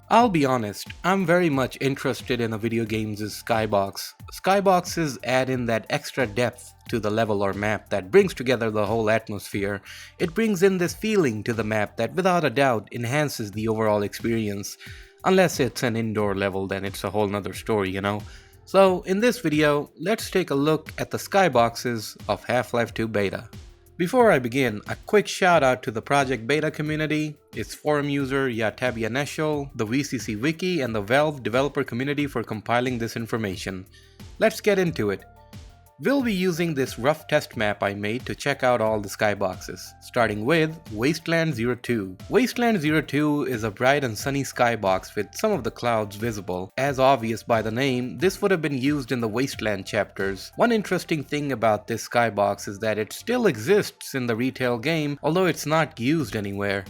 I'll be honest, I'm very much interested in a video game's skybox. Skyboxes add in that extra depth to the level or map that brings together the whole atmosphere. It brings in this feeling to the map that without a doubt enhances the overall experience. Unless it's an indoor level, then it's a whole nother story. So in this video, let's take a look at the skyboxes of Half-Life 2 Beta. Before I begin, a quick shout out to the Project Beta community, its forum user Yatabia Neshol, the VCC Wiki, and the Valve developer community for compiling this information. Let's get into it. We'll be using this rough test map I made to check out all the skyboxes, starting with Wasteland 02. Wasteland 02 is a bright and sunny skybox with some of the clouds visible. As obvious by the name, this would have been used in the Wasteland chapters. One interesting thing about this skybox is that it still exists in the retail game, although it's not used anywhere.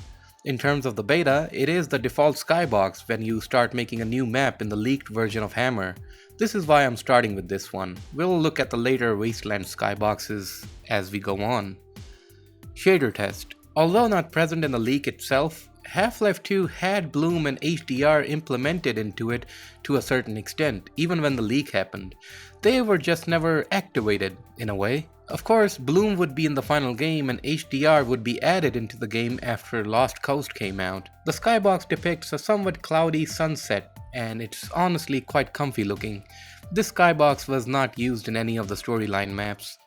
In terms of the beta, it is the default skybox when you start making a new map in the leaked version of Hammer. This is why I'm starting with this one. We'll look at the later Wasteland skyboxes as we go on. Shader test. Although not present in the leak itself, Half-Life 2 had bloom and HDR implemented into it to a certain extent, even when the leak happened. They were just never activated, in a way. Of course, bloom would be in the final game and HDR would be added into the game after Lost Coast came out. The skybox depicts a somewhat cloudy sunset, and it's honestly quite comfy looking. This skybox was not used in any of the storyline maps.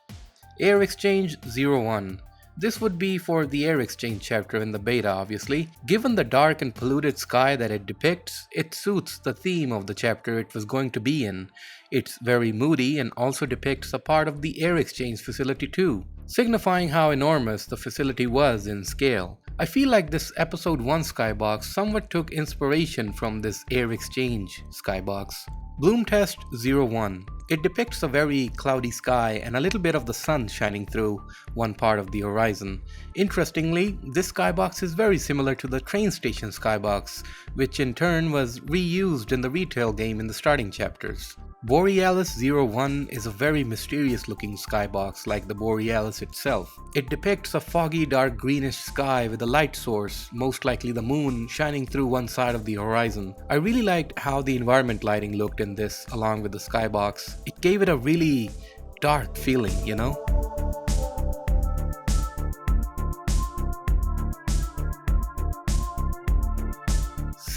Air Exchange 01. This would be for the Air Exchange chapter in the beta, obviously. Given the dark and polluted sky that it depicts, it suits the theme of the chapter it was going to be in. It's very moody and also depicts a part of the Air Exchange facility too, signifying how enormous the facility was in scale. I feel like this episode 1 skybox somewhat took inspiration from this Air Exchange skybox. Bloom Test 01. It depicts a very cloudy sky and a little bit of the sun shining through one part of the horizon. Interestingly, this skybox is very similar to the train station skybox, which in turn was reused in the retail game in the starting chapters. Borealis 01 is a very mysterious looking skybox like the Borealis itself. It depicts a foggy dark greenish sky with a light source, most likely the moon, shining through one side of the horizon. I really liked how the environment lighting looked in this along with the skybox. It gave it a really dark feeling.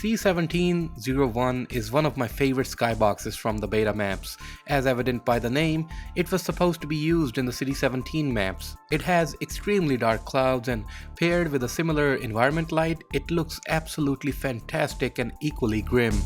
C1701 is one of my favorite skyboxes from the beta maps. As evident by the name, it was supposed to be used in the City 17 maps. It has extremely dark clouds and paired with a similar environment light, it looks absolutely fantastic and equally grim.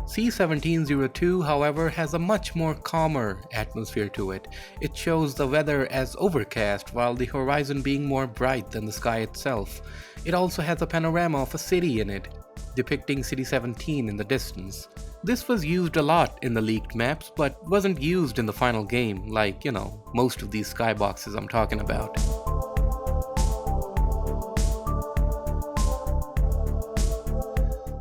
C1702, however, has a much more calmer atmosphere to it. It shows the weather as overcast while the horizon being more bright than the sky itself. It also has a panorama of a city in it, depicting City 17 in the distance. This was used a lot in the leaked maps, but wasn't used in the final game, like, most of these skyboxes I'm talking about.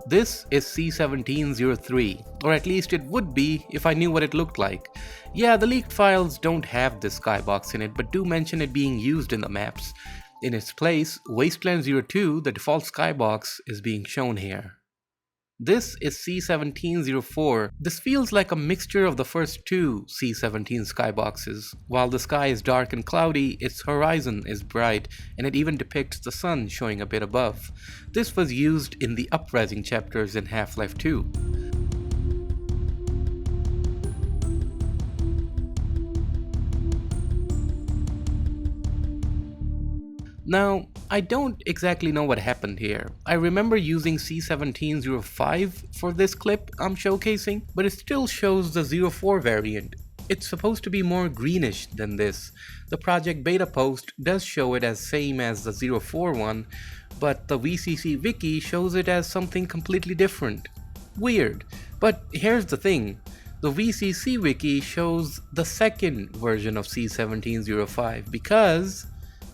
This is C1703, or at least it would be if I knew what it looked like. Yeah, the leaked files don't have this skybox in it, but do mention it being used in the maps. In its place, Wasteland 02, the default skybox, is being shown here. This is C1704. This feels like a mixture of the first two C17 skyboxes. While the sky is dark and cloudy, its horizon is bright, and it even depicts the sun showing a bit above. This was used in the Uprising chapters in Half-Life 2. Now, I don't exactly know what happened here. I remember using C1705 for this clip I'm showcasing, but it still shows the 04 variant. It's supposed to be more greenish than this. The Project Beta post does show it as same as the 04 one, but the VCC Wiki shows it as something completely different. Weird. But here's the thing. The VCC Wiki shows the second version of C1705 because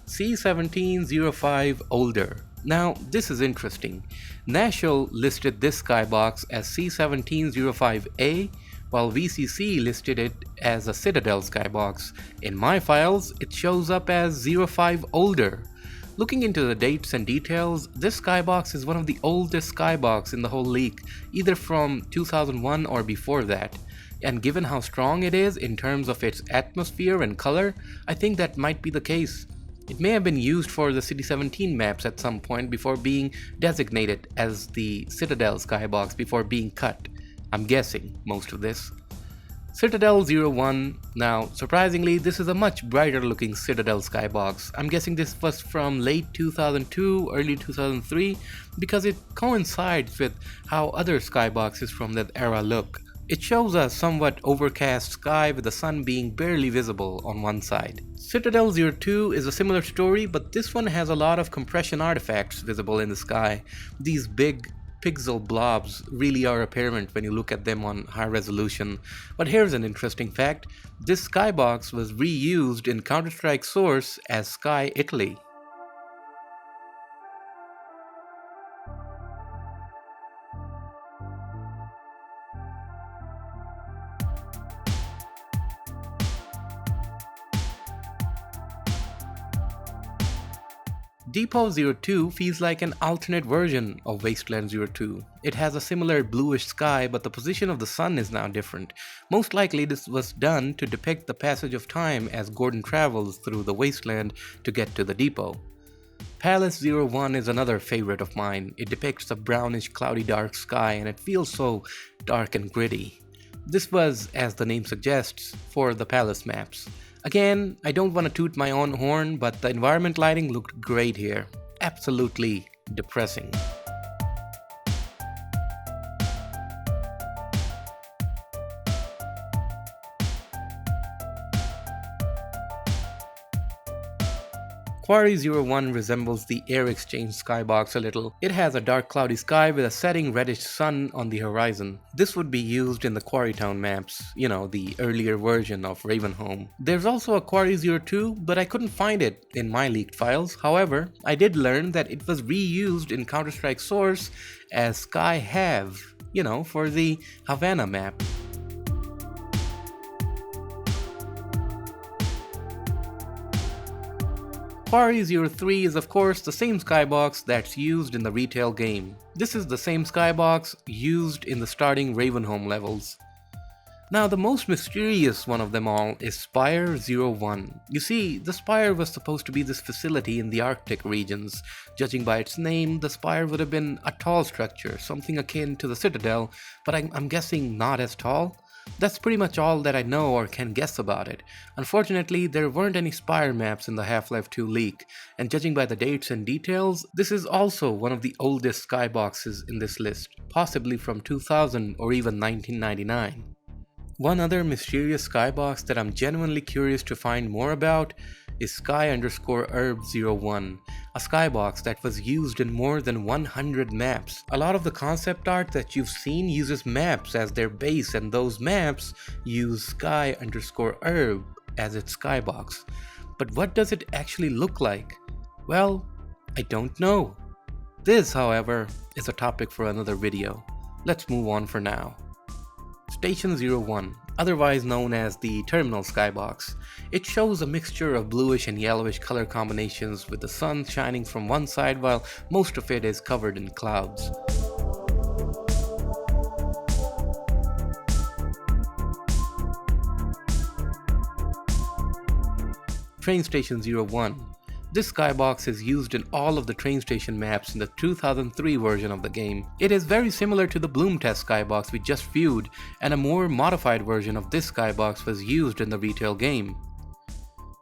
C1705 older. Now, this is interesting. Nashel listed this skybox as C1705A, while VCC listed it as a Citadel skybox. In my files, it shows up as 05 older. Looking into the dates and details, this skybox is one of the oldest skybox in the whole leak, either from 2001 or before that. And given how strong it is in terms of its atmosphere and color, I think that might be the case. It may have been used for the City 17 maps at some point before being designated as the Citadel skybox before being cut. I'm guessing most of this. Citadel 01. Now, surprisingly, this is a much brighter looking Citadel skybox. I'm guessing this was from late 2002, early 2003, because it coincides with how other skyboxes from that era look. It shows a somewhat overcast sky with the sun being barely visible on one side. Citadel 02 is a similar story, but this one has a lot of compression artifacts visible in the sky. These big pixel blobs really are apparent when you look at them on high resolution. But here's an interesting fact. This skybox was reused in Counter-Strike Source as Sky Italy. Depot 02 feels like an alternate version of Wasteland 02. It has a similar bluish sky, but the position of the sun is now different. Most likely this was done to depict the passage of time as Gordon travels through the wasteland to get to the depot. Palace 01 is another favorite of mine. It depicts a brownish cloudy dark sky and it feels so dark and gritty. This was, as the name suggests, for the Palace maps. Again, I don't want to toot my own horn, but the environment lighting looked great here. Absolutely depressing. Quarry 01 resembles the Air Exchange skybox a little. It has a dark cloudy sky with a setting reddish sun on the horizon. This would be used in the Quarry Town maps, the earlier version of Ravenholm. There's also a Quarry 02, but I couldn't find it in my leaked files. However, I did learn that it was reused in Counter-Strike Source as Sky Have, for the Havana map. Quarry 03 is of course the same skybox that's used in the retail game. This is the same skybox used in the starting Ravenholm levels. Now the most mysterious one of them all is Spire 01. You see, the Spire was supposed to be this facility in the Arctic regions. Judging by its name, the Spire would have been a tall structure, something akin to the Citadel, but I'm guessing not as tall. That's pretty much all that I know or can guess about it. Unfortunately, there weren't any Spire maps in the Half-Life 2 leak, and judging by the dates and details, this is also one of the oldest skyboxes in this list, possibly from 2000 or even 1999. One other mysterious skybox that I'm genuinely curious to find more about is Sky_Herb01, a skybox that was used in more than 100 maps. A lot of the concept art that you've seen uses maps as their base, and those maps use Sky_Herb as its skybox. But what does it actually look like? Well, I don't know. This, however, is a topic for another video. Let's move on for now. Station 01, otherwise known as the Terminal Skybox. It shows a mixture of bluish and yellowish color combinations with the sun shining from one side while most of it is covered in clouds. Train Station 01. This skybox is used in all of the train station maps in the 2003 version of the game. It is very similar to the Bloom Test skybox we just viewed, and a more modified version of this skybox was used in the retail game.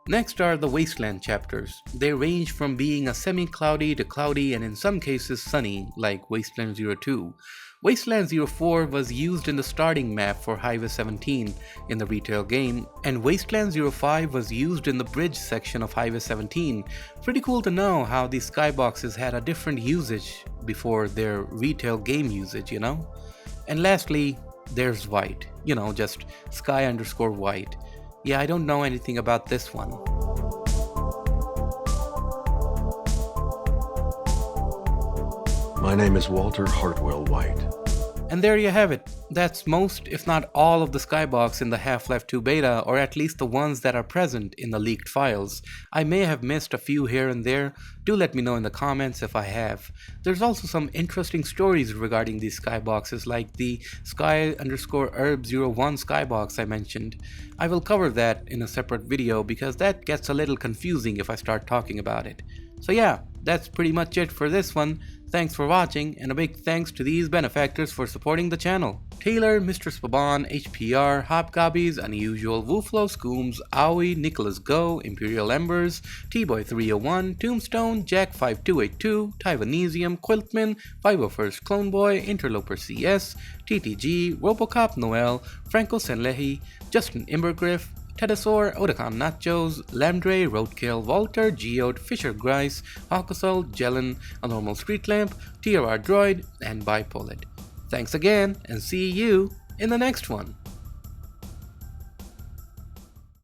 Next are the Wasteland chapters. They range from being a semi-cloudy to cloudy and in some cases sunny, like Wasteland 02. Wasteland 04 was used in the starting map for Highway 17 in the retail game, and Wasteland 05 was used in the bridge section of Highway 17. Pretty cool to know how these skyboxes had a different usage before their retail game usage, And lastly, there's White, just Sky_White. Yeah, I don't know anything about this one. My name is Walter Hartwell White. And there you have it. That's most, if not all, of the Skybox in the Half-Life 2 beta, or at least the ones that are present in the leaked files. I may have missed a few here and there. Do let me know in the comments if I have. There's also some interesting stories regarding these Skyboxes, like the Sky_Herb01 Skybox I mentioned. I will cover that in a separate video because that gets a little confusing if I start talking about it. So yeah, that's pretty much it for this one. Thanks for watching, and a big thanks to these benefactors for supporting the channel: Taylor, Mr. Spaban, HPR, Hopcopies, Unusual, Wooflo, Scooms, Aoi, Nicholas Go, Imperial Embers, T-Boy301, Tombstone, Jack5282, Taiwanesium, Quiltman, 501st Clone Boy, Interloper CS, TTG, Robocop Noel, Franco Senlehi, Justin Imbergriff, Tedasaur, Odakan Nachos, Lamdre, Roadkill, Walter, Geode, Fisher Grice, Hawkasol, Jelen, A Normal Street Lamp, TRR Droid, and Bipolet. Thanks again, and see you in the next one.